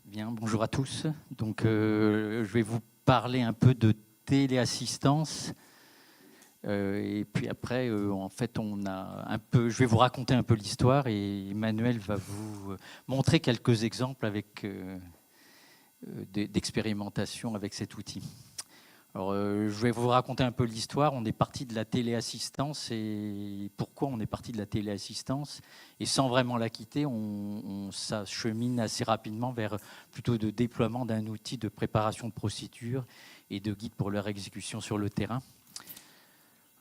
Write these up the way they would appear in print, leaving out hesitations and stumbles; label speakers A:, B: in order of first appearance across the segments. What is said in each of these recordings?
A: Bien, bonjour à tous. Donc, je vais vous parler un peu de téléassistance. Et puis après, en fait, je vais vous raconter un peu l'histoire et Emmanuel va vous montrer quelques exemples d'expérimentation avec cet outil. Alors, je vais vous raconter un peu l'histoire. On est parti de la téléassistance et pourquoi on est parti de la téléassistance. Et sans vraiment la quitter, on s'achemine assez rapidement vers plutôt de déploiement d'un outil de préparation de procédures et de guide pour leur exécution sur le terrain.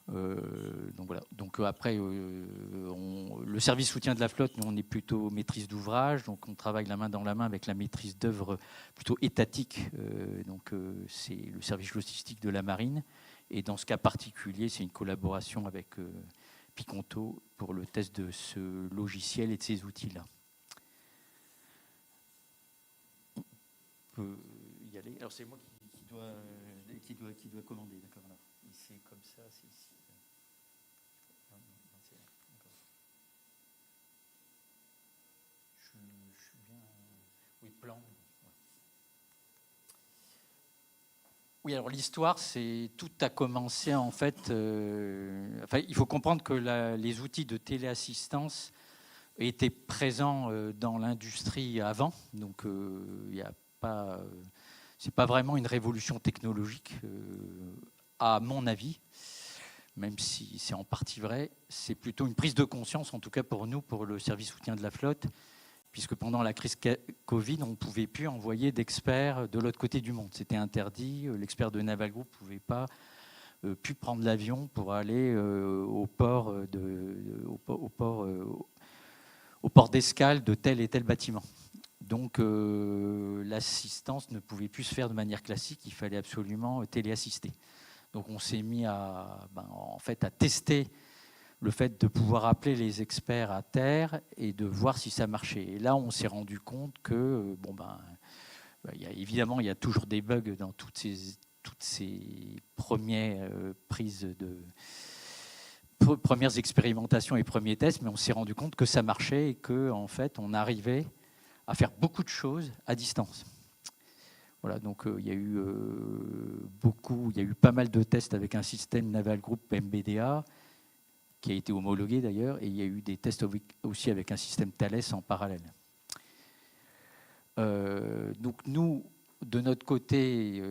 A: Donc voilà. Donc après, le service soutien de la flotte, nous, on est plutôt maîtrise d'ouvrage, donc on travaille la main dans la main avec la maîtrise d'œuvre plutôt étatique. C'est le service logistique de la marine. Et dans ce cas particulier, c'est une collaboration avec Piconto pour le test de ce logiciel et de ces outils-là. On peut y aller. Alors c'est moi qui dois commander, d'accord. C'est comme ça, c'est ici. Je suis bien. Oui, plan. Oui, alors l'histoire, c'est tout a commencé en fait. Il faut comprendre que les outils de téléassistance étaient présents dans l'industrie avant, donc il n'y a pas. C'est pas vraiment une révolution technologique, à mon avis. Même si c'est en partie vrai, c'est plutôt une prise de conscience, en tout cas pour nous, pour le service soutien de la flotte, puisque pendant la crise Covid, on ne pouvait plus envoyer d'experts de l'autre côté du monde. C'était interdit. L'expert de Naval Group ne pouvait pas plus prendre l'avion pour aller au port d'escale de tel et tel bâtiment. Donc l'assistance ne pouvait plus se faire de manière classique, il fallait absolument téléassister. Donc on s'est mis à tester le fait de pouvoir appeler les experts à terre et de voir si ça marchait. Et là, on s'est rendu compte que, évidemment, il y a toujours des bugs dans toutes ces premières premières expérimentations et premiers tests, mais on s'est rendu compte que ça marchait et qu'en fait, on arrivait à faire beaucoup de choses à distance. Voilà, donc il y a eu pas mal de tests avec un système Naval Group MBDA qui a été homologué d'ailleurs, et il y a eu des tests aussi avec un système Thales en parallèle. Donc nous, de notre côté,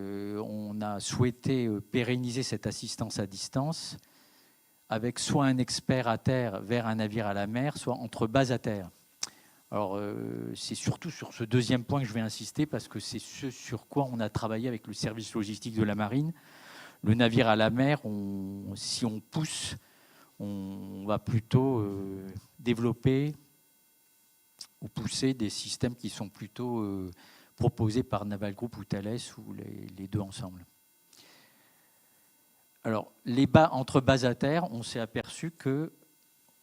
A: on a souhaité pérenniser cette assistance à distance avec soit un expert à terre vers un navire à la mer, soit entre bases à terre. Alors, c'est surtout sur ce deuxième point que je vais insister parce que c'est ce sur quoi on a travaillé avec le service logistique de la marine. Le navire à la mer, si on pousse, on va plutôt développer ou pousser des systèmes qui sont plutôt proposés par Naval Group ou Thales ou les deux ensemble. Alors, entre bases à terre, on s'est aperçu que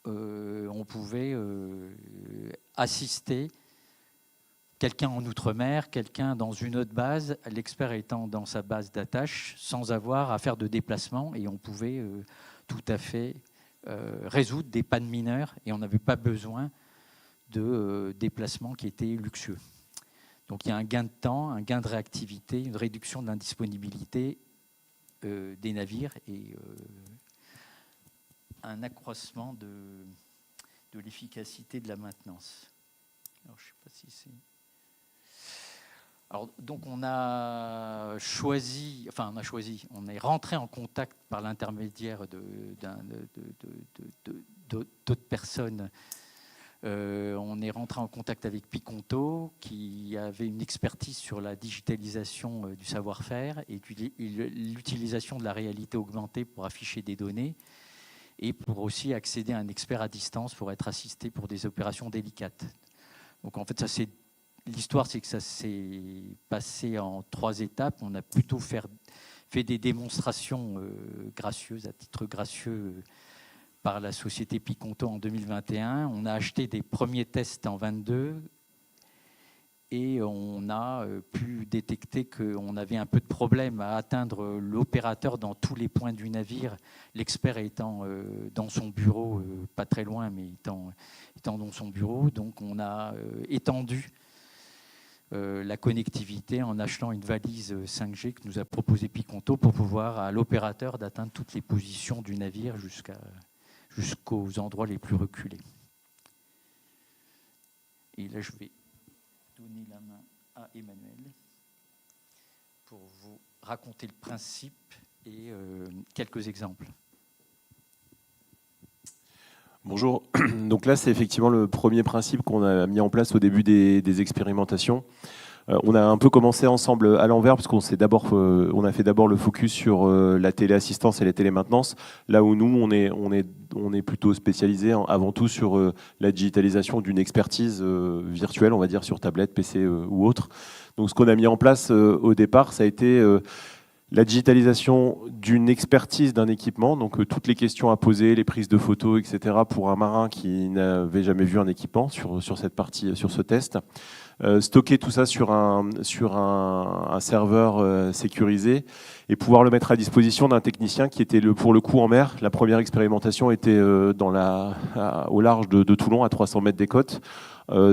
A: on pouvait assister quelqu'un en outre-mer, quelqu'un dans une autre base, l'expert étant dans sa base d'attache, sans avoir à faire de déplacement, et on pouvait tout à fait résoudre des pannes mineures, et on n'avait pas besoin de déplacements qui étaient luxueux. Donc il y a un gain de temps, un gain de réactivité, une réduction de l'indisponibilité des navires et un accroissement de l'efficacité de la maintenance. Alors, je ne sais pas si c'est... Alors, donc on est rentré en contact par l'intermédiaire d'autres personnes. On est rentré en contact avec Piconto, qui avait une expertise sur la digitalisation du savoir-faire et l'utilisation de la réalité augmentée pour afficher des données, et pour aussi accéder à un expert à distance pour être assisté pour des opérations délicates. Donc en fait, l'histoire, c'est que ça s'est passé en 3 étapes. On a plutôt fait des démonstrations gracieuses, à titre gracieux, par la société Piconto en 2021. On a acheté des premiers tests en 2022 et on a pu détecter qu'on avait un peu de problème à atteindre l'opérateur dans tous les points du navire, l'expert étant dans son bureau, pas très loin, mais étant dans son bureau. Donc on a étendu la connectivité en achetant une valise 5G que nous a proposé Piconto pour pouvoir à l'opérateur d'atteindre toutes les positions du navire jusqu'aux endroits les plus reculés. Et là, je vais donner la main à Emmanuel pour vous raconter le principe et quelques exemples.
B: Bonjour, donc là c'est effectivement le premier principe qu'on a mis en place au début des expérimentations. On a un peu commencé ensemble à l'envers parce qu'on a fait d'abord le focus sur la téléassistance et la télémaintenance, là où nous on est plutôt spécialisé avant tout sur la digitalisation d'une expertise virtuelle, on va dire sur tablette, PC ou autre. Donc ce qu'on a mis en place au départ, ça a été la digitalisation d'une expertise d'un équipement, donc toutes les questions à poser, les prises de photos, etc. pour un marin qui n'avait jamais vu un équipement sur cette partie, sur ce test. Stocker tout ça sur un serveur sécurisé et pouvoir le mettre à disposition d'un technicien qui était pour le coup en mer. La première expérimentation était au large de Toulon, à 300 mètres des côtes,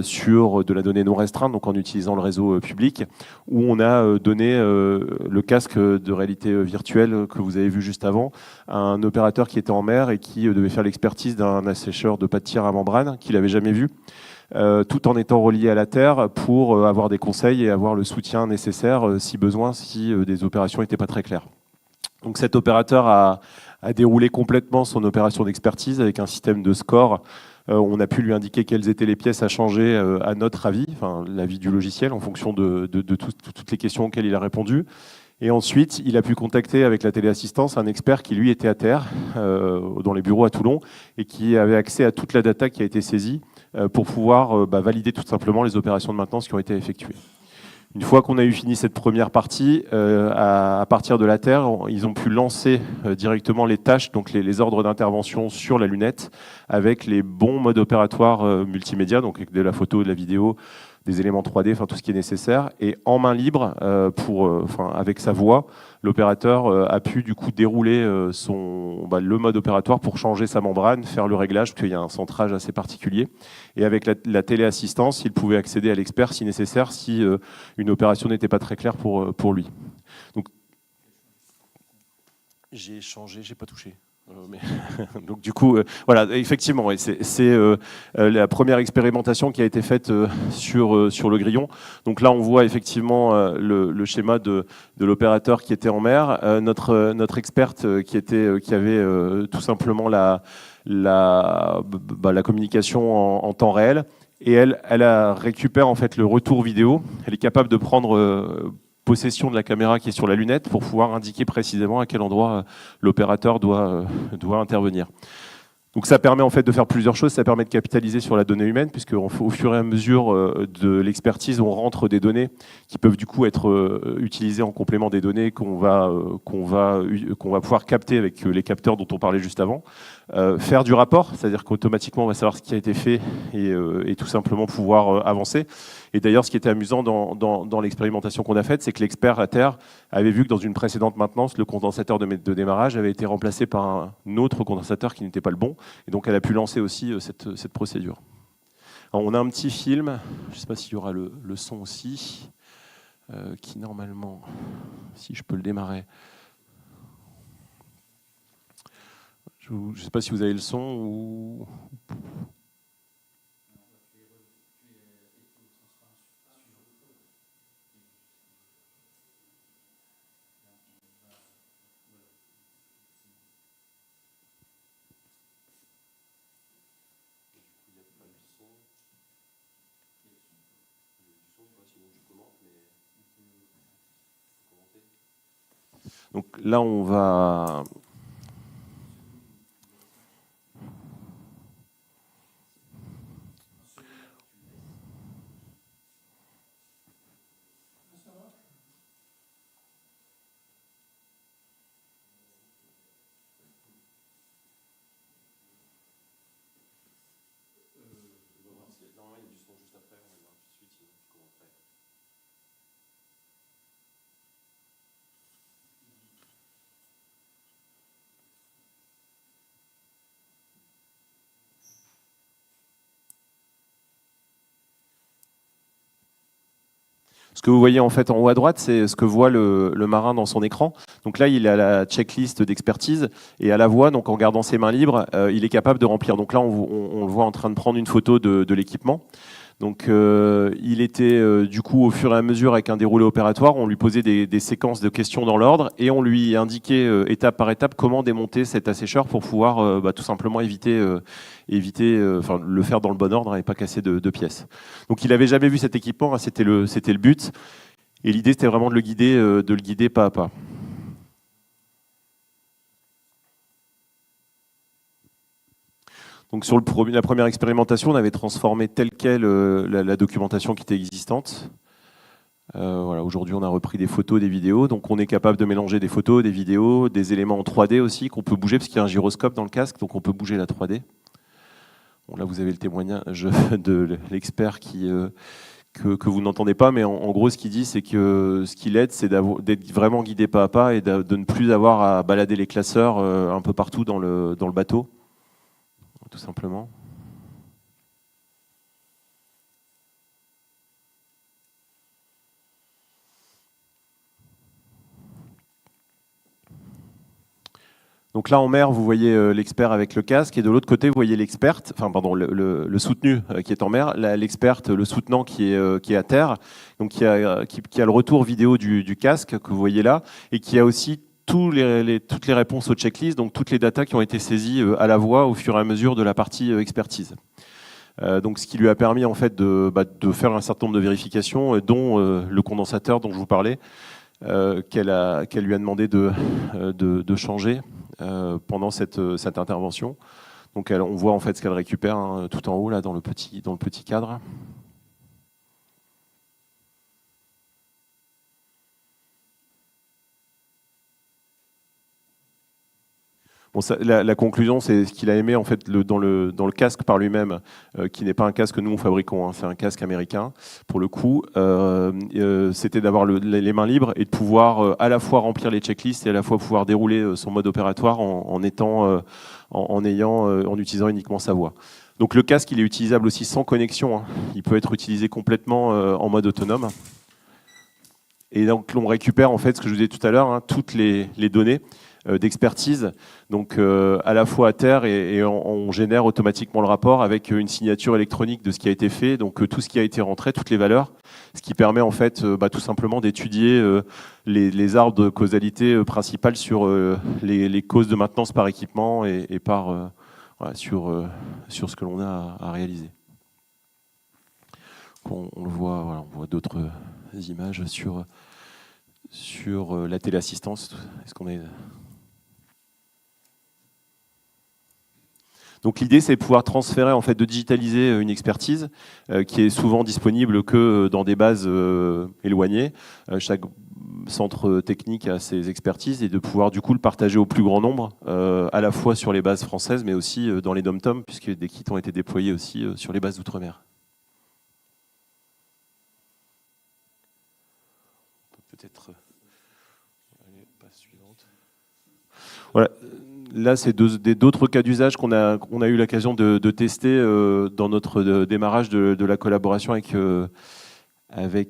B: sur de la donnée non restreinte, donc en utilisant le réseau public, où on a donné le casque de réalité virtuelle que vous avez vu juste avant à un opérateur qui était en mer et qui devait faire l'expertise d'un assécheur de pas de tir à membrane qu'il n'avait jamais vu. Tout en étant relié à la Terre pour avoir des conseils et avoir le soutien nécessaire si besoin, si des opérations n'étaient pas très claires. Donc cet opérateur a déroulé complètement son opération d'expertise avec un système de score. On a pu lui indiquer quelles étaient les pièces à changer à notre avis, enfin l'avis du logiciel en fonction de toutes les questions auxquelles il a répondu. Et ensuite, il a pu contacter avec la téléassistance un expert qui, lui, était à terre, dans les bureaux à Toulon, et qui avait accès à toute la data qui a été saisie pour pouvoir valider tout simplement les opérations de maintenance qui ont été effectuées. Une fois qu'on a eu fini cette première partie, à partir de la Terre, ils ont pu lancer directement les tâches, donc les ordres d'intervention sur la lunette, avec les bons modes opératoires multimédia, donc avec de la photo, de la vidéo, des éléments 3D, enfin tout ce qui est nécessaire. Et en main libre, avec sa voix, l'opérateur a pu du coup dérouler le mode opératoire pour changer sa membrane, faire le réglage, parce qu'il y a un centrage assez particulier. Et avec la téléassistance, il pouvait accéder à l'expert si nécessaire, si une opération n'était pas très claire pour lui. Donc, j'ai changé, j'ai pas touché. Donc du coup, voilà, effectivement, c'est la première expérimentation qui a été faite sur le grillon. Donc là, on voit effectivement le schéma de l'opérateur qui était en mer, notre experte qui avait tout simplement la communication en temps réel. Et elle récupère en fait le retour vidéo. Elle est capable de prendre possession de la caméra qui est sur la lunette pour pouvoir indiquer précisément à quel endroit l'opérateur doit intervenir. Donc ça permet en fait de faire plusieurs choses. Ça permet de capitaliser sur la donnée humaine, puisque au fur et à mesure de l'expertise, on rentre des données qui peuvent du coup être utilisées en complément des données qu'on va pouvoir capter avec les capteurs dont on parlait juste avant. Faire du rapport, c'est-à-dire qu'automatiquement on va savoir ce qui a été fait et tout simplement pouvoir avancer. Et d'ailleurs, ce qui était amusant dans l'expérimentation qu'on a faite, c'est que l'expert à terre avait vu que dans une précédente maintenance, le condensateur de démarrage avait été remplacé par un autre condensateur qui n'était pas le bon. Et donc, elle a pu lancer aussi cette procédure. Alors, on a un petit film, je ne sais pas s'il y aura le son aussi, qui normalement, si je peux le démarrer. Je ne sais pas si vous avez le son ou... Donc là, on va... Ce que vous voyez en fait en haut à droite, c'est ce que voit le marin dans son écran. Donc là, il a la checklist d'expertise et à la voix, donc en gardant ses mains libres, il est capable de remplir. Donc là, on le voit en train de prendre une photo de l'équipement. Donc il était du coup au fur et à mesure avec un déroulé opératoire, on lui posait des séquences de questions dans l'ordre et on lui indiquait étape par étape comment démonter cet assécheur pour pouvoir tout simplement éviter le faire dans le bon ordre et pas casser de pièces. Donc il n'avait jamais vu cet équipement, hein, c'était le but et l'idée c'était vraiment de le guider pas à pas. Donc sur la première expérimentation, on avait transformé telle quelle la documentation qui était existante. Voilà, aujourd'hui, on a repris des photos, des vidéos. Donc on est capable de mélanger des photos, des vidéos, des éléments en 3D aussi qu'on peut bouger parce qu'il y a un gyroscope dans le casque, donc on peut bouger la 3D. Bon, là, vous avez le témoignage de l'expert que vous n'entendez pas, mais en gros, ce qu'il dit, c'est que ce qui l'aide, c'est d'être vraiment guidé pas à pas et de ne plus avoir à balader les classeurs un peu partout dans le bateau. Tout simplement. Donc là en mer, vous voyez l'expert avec le casque et de l'autre côté, vous voyez l'experte, enfin pardon, le soutenu qui est en mer, l'experte, le soutenant qui est à terre, donc qui a le retour vidéo du casque que vous voyez là et qui a aussi toutes les réponses aux checklists, donc toutes les datas qui ont été saisies à la voix au fur et à mesure de la partie expertise. Donc, ce qui lui a permis en fait de faire un certain nombre de vérifications, dont le condensateur dont je vous parlais, qu'elle lui a demandé de changer pendant cette intervention. Donc, on voit en fait ce qu'elle récupère hein, tout en haut là dans le petit cadre. Bon, la conclusion, c'est ce qu'il a aimé en fait dans le casque par lui-même, qui n'est pas un casque que nous on fabriquons, hein, c'est un casque américain. Pour le coup, c'était d'avoir les mains libres et de pouvoir à la fois remplir les checklists et à la fois pouvoir dérouler son mode opératoire en utilisant uniquement sa voix. Donc le casque, il est utilisable aussi sans connexion. Hein. Il peut être utilisé complètement en mode autonome. Et donc on récupère en fait ce que je vous disais tout à l'heure, hein, toutes les données d'expertise, donc à la fois à terre et on génère automatiquement le rapport avec une signature électronique de ce qui a été fait, donc tout ce qui a été rentré, toutes les valeurs, ce qui permet en fait tout simplement d'étudier les arbres de causalité principales sur les causes de maintenance par équipement et par voilà, sur ce que l'on a à réaliser. On le voit, voilà, on voit d'autres images sur la téléassistance. Est-ce qu'on est... Donc l'idée, c'est de pouvoir transférer, en fait, de digitaliser une expertise qui est souvent disponible que dans des bases éloignées. Chaque centre technique a ses expertises et de pouvoir du coup le partager au plus grand nombre, à la fois sur les bases françaises, mais aussi dans les dom-tom, puisque des kits ont été déployés aussi sur les bases d'outre-mer. Peut-être. Allez, passe suivante. Voilà. Là, c'est d'autres cas d'usage qu'on a eu l'occasion de tester dans notre démarrage de la collaboration avec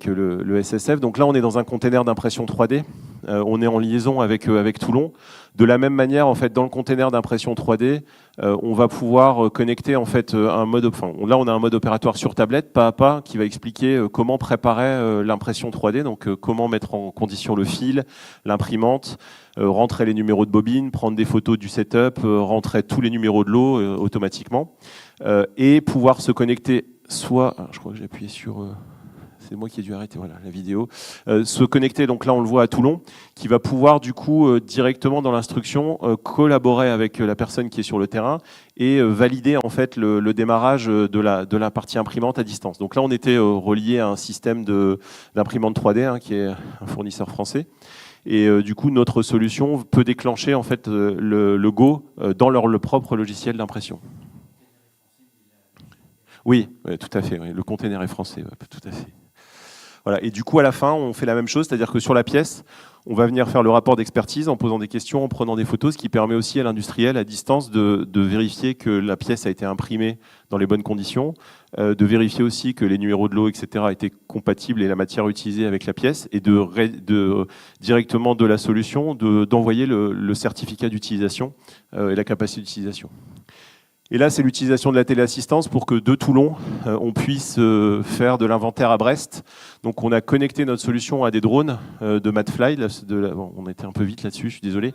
B: le SSF. Donc là, on est dans un container d'impression 3D. On est en liaison avec Toulon. De la même manière, en fait, dans le container d'impression 3D, on va pouvoir connecter en fait un mode. Enfin, là, on a un mode opératoire sur tablette, pas à pas, qui va expliquer comment préparer l'impression 3D. Donc, comment mettre en condition le fil, l'imprimante, rentrer les numéros de bobine, prendre des photos du setup, rentrer tous les numéros de lot automatiquement, et pouvoir se connecter. Soit, je crois que j'ai appuyé sur. C'est moi qui ai dû arrêter voilà, la vidéo. Se connecter, donc là on le voit à Toulon, qui va pouvoir du coup directement dans l'instruction collaborer avec la personne qui est sur le terrain et valider en fait le démarrage de la partie imprimante à distance. Donc là on était relié à un système d'imprimante 3D hein, qui est un fournisseur français. Et du coup notre solution peut déclencher en fait le Go dans le propre logiciel d'impression. Oui, tout à fait. Oui. Le container est français, tout à fait. Voilà. Et du coup, à la fin, on fait la même chose, c'est-à-dire que sur la pièce, On va venir faire le rapport d'expertise en posant des questions, en prenant des photos, ce qui permet aussi à l'industriel, à distance, de vérifier que la pièce a été imprimée dans les bonnes conditions, de vérifier aussi que les numéros de lot, etc., étaient compatibles et la matière utilisée avec la pièce, et directement de la solution, d'envoyer le certificat d'utilisation et la capacité d'utilisation. Et là, c'est l'utilisation de la téléassistance pour que de Toulon, on puisse faire de l'inventaire à Brest. Donc, on a connecté notre solution à des drones de Madfly. Bon, on était un peu vite là-dessus, je suis désolé.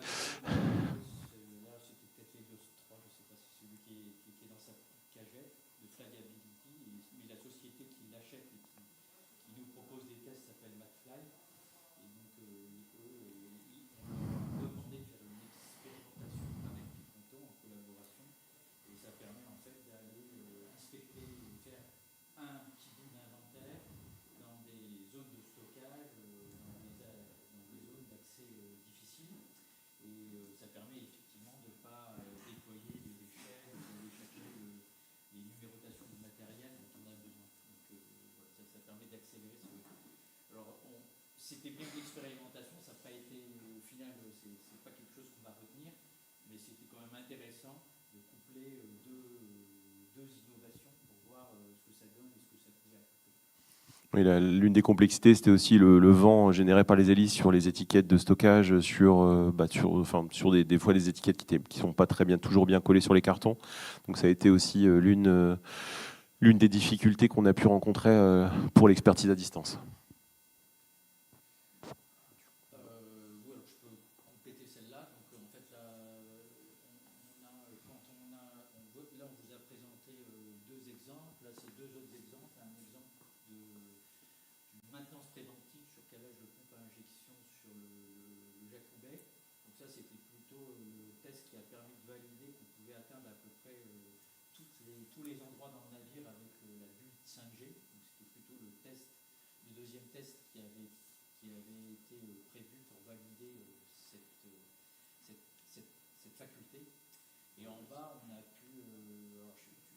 A: C'était bien de l'expérimentation, ça n'a pas été, au final, c'est pas quelque chose qu'on va retenir, mais c'était quand même intéressant de coupler deux innovations pour voir ce que ça donne et ce que ça pouvait apporter.
B: Oui, l'une des complexités, c'était aussi le vent généré par les hélices sur les étiquettes de stockage, sur des fois des étiquettes qui sont pas toujours bien collées sur les cartons. Donc ça a été aussi l'une des difficultés qu'on a pu rencontrer pour l'expertise à distance.
A: Tous les endroits dans le navire avec la bulle 5G. Donc c'était plutôt le deuxième test qui avait été prévu pour valider cette faculté. Et en bas, on a pu. Alors,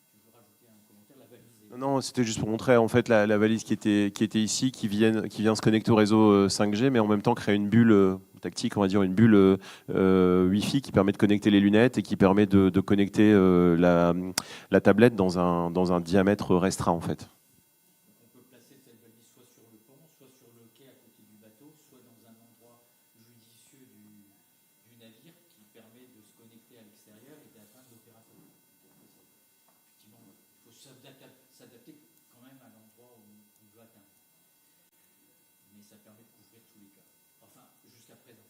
A: tu veux rajouter un commentaire, la valise.
B: Non, c'était juste pour montrer en fait la valise qui était ici, qui vient se connecter au réseau 5G, mais en même temps créer une bulle tactique, on va dire une bulle Wi-Fi qui permet de connecter les lunettes et qui permet de connecter la tablette dans un diamètre restreint en fait.
A: On peut placer cette valise soit sur le pont, soit sur le quai à côté du bateau, soit dans un endroit judicieux du navire qui permet de se connecter à l'extérieur et d'atteindre l'opérateur. Effectivement, il faut s'adapter quand même à l'endroit où on veut atteindre. Mais ça permet de couvrir tous les cas. Enfin, jusqu'à présent.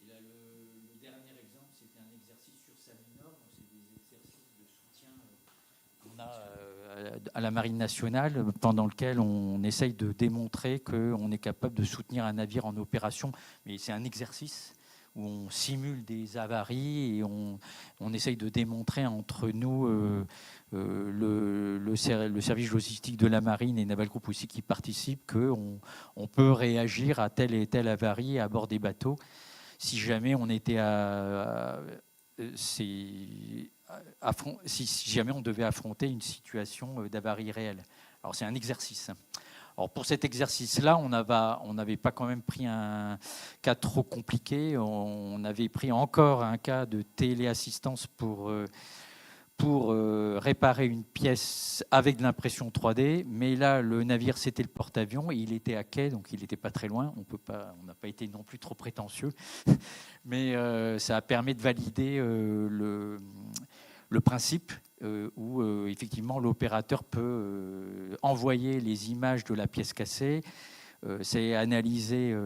A: Et là, le dernier exemple, c'était un exercice sur Saminor. Donc, c'est des exercices de soutien qu'on a à la Marine nationale, pendant lequel on essaye de démontrer qu'on est capable de soutenir un navire en opération. Mais c'est un exercice où on simule des avaries et on essaye de démontrer entre nous, le service logistique de la Marine et Naval Group aussi qui participent, qu'on peut réagir à telle et telle avarie à bord des bateaux si jamais on était si jamais on devait affronter une situation d'avarie réelle. Alors c'est un exercice. Alors pour cet exercice-là, on n'avait pas quand même pris un cas trop compliqué. On avait pris encore un cas de téléassistance pour réparer une pièce avec de l'impression 3D. Mais là, le navire, c'était le porte-avions. Il était à quai, donc il n'était pas très loin. On n'a pas été non plus trop prétentieux. Mais ça a permis de valider le principe où effectivement l'opérateur peut envoyer les images de la pièce cassée. C'est analysé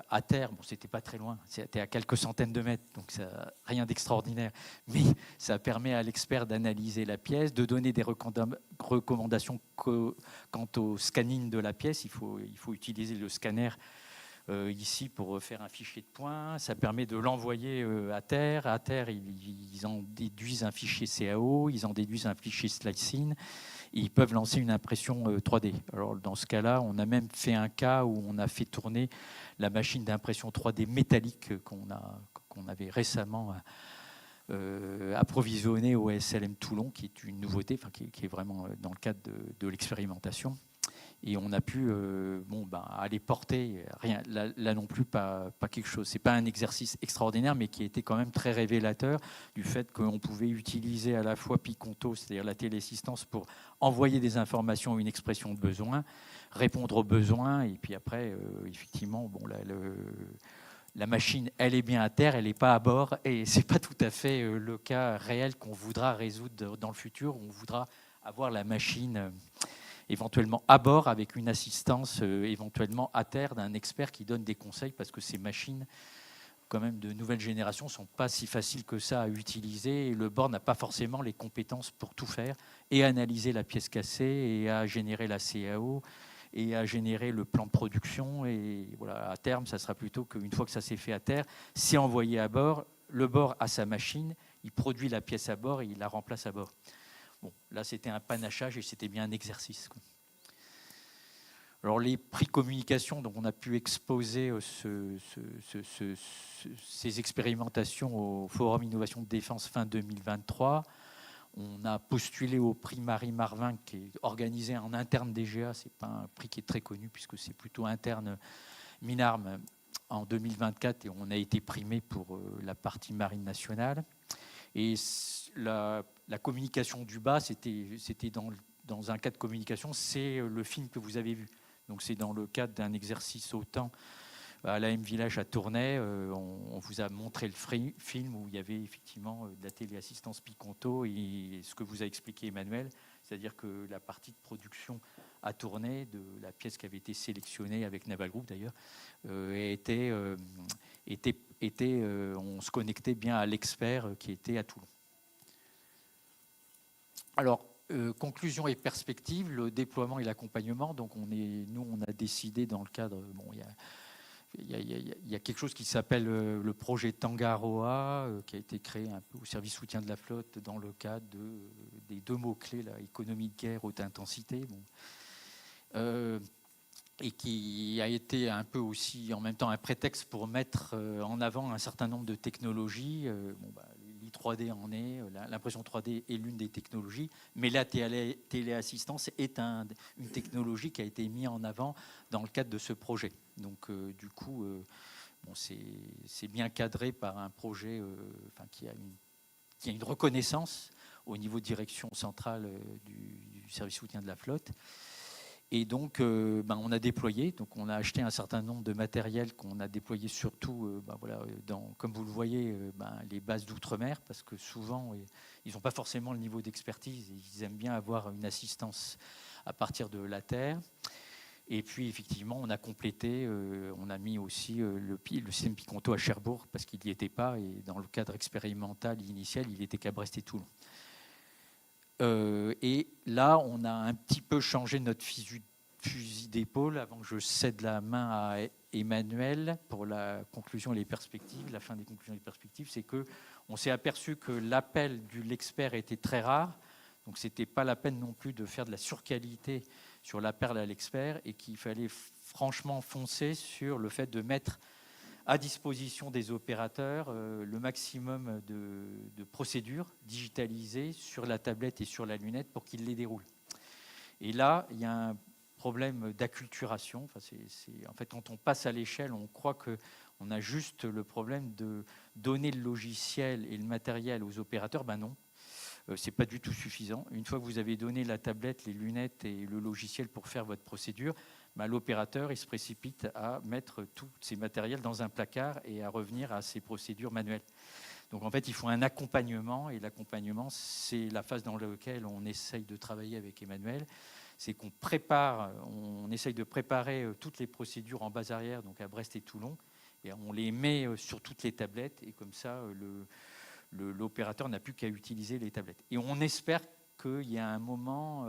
A: à terre. Bon, c'était pas très loin, c'était à quelques centaines de mètres, donc ça, rien d'extraordinaire. Mais ça permet à l'expert d'analyser la pièce, de donner des recommandations quant au scanning de la pièce. Il faut utiliser le scanner ici pour faire un fichier de points. Ça permet de l'envoyer à terre. À terre, ils en déduisent un fichier CAO, ils en déduisent un fichier slicing. Et ils peuvent lancer une impression 3D. Alors, dans ce cas-là, on a même fait un cas où on a fait tourner la machine d'impression 3D métallique qu'on avait récemment approvisionnée au SLM Toulon, qui est une nouveauté, enfin, qui est vraiment dans le cadre de l'expérimentation. Et on a pu aller porter, rien, là non plus pas quelque chose. Ce n'est pas un exercice extraordinaire, mais qui était quand même très révélateur du fait qu'on pouvait utiliser à la fois Piconto, c'est-à-dire la téléassistance, pour envoyer des informations, une expression de besoin, répondre aux besoins, et puis après, effectivement, la machine, elle est bien à terre, elle n'est pas à bord, et ce n'est pas tout à fait le cas réel qu'on voudra résoudre dans le futur. On voudra avoir la machine éventuellement à bord avec une assistance éventuellement à terre d'un expert qui donne des conseils, parce que ces machines, quand même de nouvelle génération, ne sont pas si faciles que ça à utiliser, et le bord n'a pas forcément les compétences pour tout faire, et analyser la pièce cassée, et à générer la CAO, et à générer le plan de production. Et voilà, à terme, ça sera plutôt qu'une fois que ça s'est fait à terre, c'est envoyé à bord, le bord a sa machine, il produit la pièce à bord et il la remplace à bord. Bon, là, c'était un panachage et c'était bien un exercice, quoi. Alors, les prix communication, donc on a pu exposer ces expérimentations au Forum Innovation de Défense fin 2023. On a postulé au prix Marie-Marvin, qui est organisé en interne DGA. Ce n'est pas un prix qui est très connu, puisque c'est plutôt interne Minarme en 2024, et on a été primé pour la partie marine nationale. Et la communication du bas, c'était dans un cas de communication, c'est le film que vous avez vu. Donc c'est dans le cadre d'un exercice autant à l'AM Village à Tournai. On vous a montré le film où il y avait effectivement de la téléassistance Piconto et ce que vous a expliqué Emmanuel, c'est-à-dire que la partie de production à Tournai de la pièce qui avait été sélectionnée avec Naval Group d'ailleurs, on se connectait bien à l'expert qui était à Toulon. Alors, conclusion et perspective, le déploiement et l'accompagnement. Donc, on a décidé dans le cadre, il y a quelque chose qui s'appelle le projet Tangaroa, qui a été créé un peu au service soutien de la flotte dans le cadre des deux mots-clés, économie de guerre, haute intensité. Et qui a été un peu aussi en même temps un prétexte pour mettre en avant un certain nombre de technologies. L'I3D en est, l'impression 3D est l'une des technologies, mais la téléassistance est une technologie qui a été mise en avant dans le cadre de ce projet. Donc du coup, c'est bien cadré par un projet qui a une reconnaissance au niveau de direction centrale du service soutien de la flotte. Et donc, on a déployé, donc on a acheté un certain nombre de matériel qu'on a déployé surtout, comme vous le voyez, les bases d'outre-mer, parce que souvent, ils n'ont pas forcément le niveau d'expertise, ils aiment bien avoir une assistance à partir de la terre. Et puis, effectivement, on a complété, on a mis aussi le système Piconto à Cherbourg, parce qu'il n'y était pas, et dans le cadre expérimental initial, il était qu'à Brest et Toulon. Et là, on a un petit peu changé notre fusil d'épaule avant que je cède la main à Emmanuel pour la conclusion et les perspectives. La fin des conclusions et des perspectives, c'est qu'on s'est aperçu que l'appel de l'expert était très rare. Donc, ce n'était pas la peine non plus de faire de la surqualité sur l'appel à l'expert et qu'il fallait franchement foncer sur le fait de mettre à disposition des opérateurs le maximum de procédures digitalisées sur la tablette et sur la lunette pour qu'ils les déroulent. Et là, il y a un problème d'acculturation. En fait, quand on passe à l'échelle, on croit qu'on a juste le problème de donner le logiciel et le matériel aux opérateurs. Ben non, ce n'est pas du tout suffisant. Une fois que vous avez donné la tablette, les lunettes et le logiciel pour faire votre procédure, l'opérateur il se précipite à mettre tous ces matériels dans un placard et à revenir à ses procédures manuelles. Donc en fait, il faut un accompagnement, et l'accompagnement, c'est la phase dans laquelle on essaye de travailler avec Emmanuel. C'est qu'on essaye de préparer toutes les procédures en base arrière, donc à Brest et Toulon, et on les met sur toutes les tablettes, et comme ça, l'opérateur n'a plus qu'à utiliser les tablettes. Et on espère qu'il y a un moment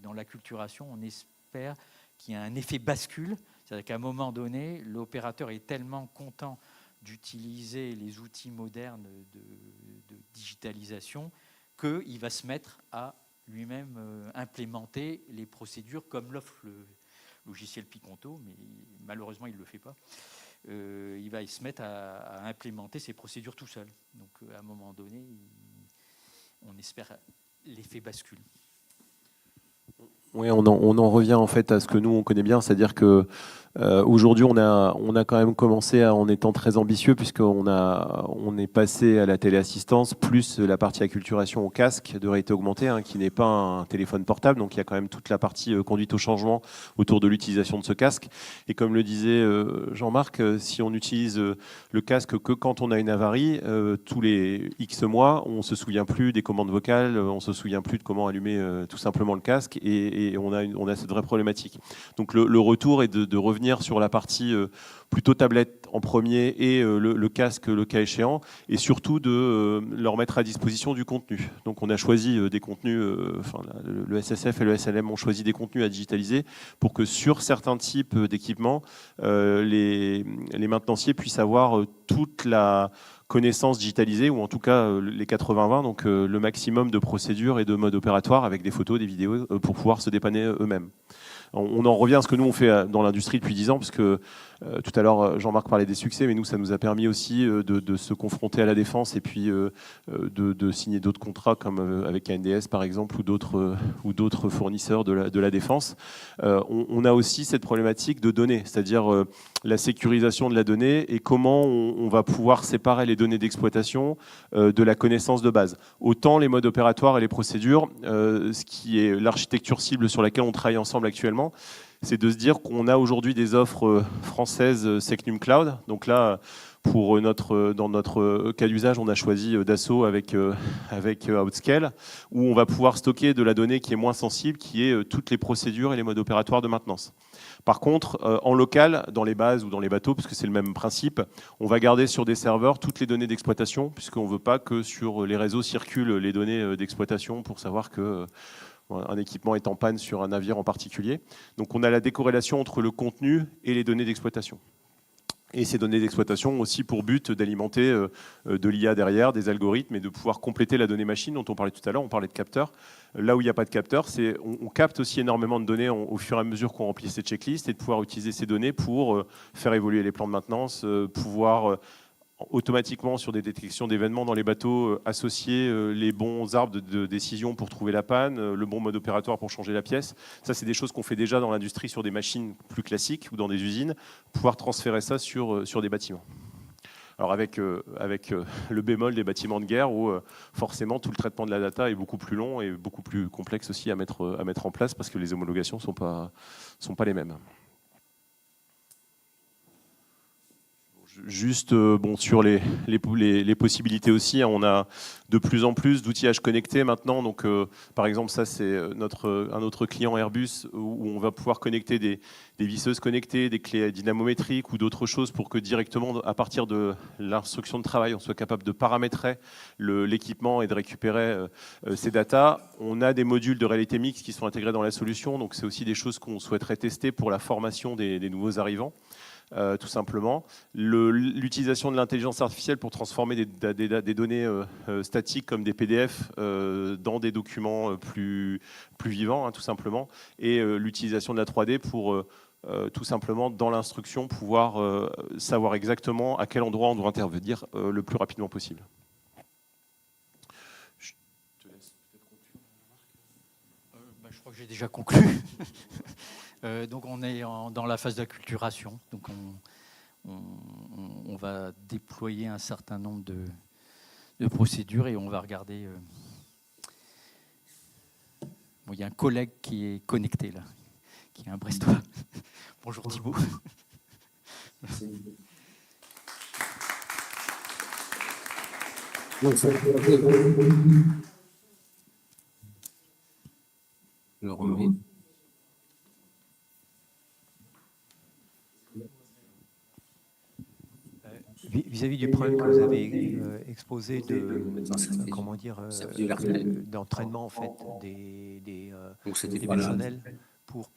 A: dans l'acculturation, on espère qu'il y a un effet bascule, c'est-à-dire qu'à un moment donné, l'opérateur est tellement content d'utiliser les outils modernes de digitalisation qu'il va se mettre à lui-même implémenter les procédures comme l'offre le logiciel Piconto, mais malheureusement, il ne le fait pas. Il va se mettre à implémenter ces procédures tout seul. Donc, à un moment donné, on espère l'effet bascule.
B: Oui, on en revient en fait à ce que nous on connaît bien, c'est-à-dire que aujourd'hui on a quand même commencé en étant très ambitieux on est passé à la téléassistance plus la partie acculturation au casque de réalité augmentée, hein, qui n'est pas un téléphone portable, donc il y a quand même toute la partie conduite au changement autour de l'utilisation de ce casque. Et comme le disait Jean-Marc, si on utilise le casque que quand on a une avarie, tous les X mois, on se souvient plus des commandes vocales, on se souvient plus de comment allumer tout simplement le casque, et on a cette vraie problématique. Donc le retour est de revenir sur la partie plutôt tablette en premier et le casque le cas échéant, et surtout de leur mettre à disposition du contenu. Donc on a choisi des contenus, le SSF et le SLM ont choisi des contenus à digitaliser pour que sur certains types d'équipements, les maintenanciers puissent avoir toute la connaissance digitalisée, ou en tout cas les 80-20, donc le maximum de procédures et de modes opératoires avec des photos, des vidéos, pour pouvoir se dépanner eux-mêmes. On en revient à ce que nous on fait dans l'industrie depuis 10 ans, parce que tout à l'heure Jean-Marc parlait des succès, mais nous ça nous a permis aussi de se confronter à la défense et puis de signer d'autres contrats comme avec ANDS par exemple, ou d'autres fournisseurs de la défense. On a aussi cette problématique de données, c'est-à-dire la sécurisation de la donnée et comment on va pouvoir séparer les données d'exploitation de la connaissance de base. Autant les modes opératoires et les procédures, ce qui est l'architecture cible sur laquelle on travaille ensemble actuellement, c'est de se dire qu'on a aujourd'hui des offres françaises Secnum Cloud. Donc là, dans notre cas d'usage, on a choisi Dassault avec Outscale, où on va pouvoir stocker de la donnée qui est moins sensible, qui est toutes les procédures et les modes opératoires de maintenance. Par contre, en local, dans les bases ou dans les bateaux, parce que c'est le même principe, on va garder sur des serveurs toutes les données d'exploitation, puisqu'on ne veut pas que sur les réseaux circulent les données d'exploitation pour savoir que un équipement est en panne sur un navire en particulier. Donc on a la décorrélation entre le contenu et les données d'exploitation. Et ces données d'exploitation ont aussi pour but d'alimenter de l'IA derrière, des algorithmes, et de pouvoir compléter la donnée machine dont on parlait tout à l'heure. On parlait de capteurs. Là où il n'y a pas de capteurs, on capte aussi énormément de données au fur et à mesure qu'on remplit ces checklists, et de pouvoir utiliser ces données pour faire évoluer les plans de maintenance, pouvoir automatiquement sur des détections d'événements dans les bateaux, associer les bons arbres de décision pour trouver la panne, le bon mode opératoire pour changer la pièce. Ça, c'est des choses qu'on fait déjà dans l'industrie sur des machines plus classiques ou dans des usines, pouvoir transférer ça sur des bâtiments. Alors avec le bémol des bâtiments de guerre où forcément tout le traitement de la data est beaucoup plus long et beaucoup plus complexe aussi à mettre en place, parce que les homologations sont pas les mêmes. Juste sur les possibilités aussi, hein, on a de plus en plus d'outillages connectés maintenant. Donc, par exemple, ça c'est un autre client Airbus où on va pouvoir connecter des visseuses connectées, des clés dynamométriques ou d'autres choses pour que directement, à partir de l'instruction de travail, on soit capable de paramétrer l'équipement et de récupérer ces datas. On a des modules de réalité mixte qui sont intégrés dans la solution. Donc, c'est aussi des choses qu'on souhaiterait tester pour la formation des nouveaux arrivants. Tout simplement. L'utilisation de l'intelligence artificielle pour transformer des données statiques comme des PDF dans des documents plus vivants, hein, tout simplement, et l'utilisation de la 3D pour tout simplement, dans l'instruction, pouvoir savoir exactement à quel endroit on doit intervenir le plus rapidement possible. Je te laisse peut-être conclure.
A: Je crois que j'ai déjà conclu. Donc on est dans la phase d'acculturation. Donc on va déployer un certain nombre de procédures et on va regarder. Il y a un collègue qui est connecté là, qui est un Brestois. Bonjour Thibaut. Merci.
C: Le remets.
D: Vis-à-vis du problème que vous avez exposé d'entraînement en fait des personnels pour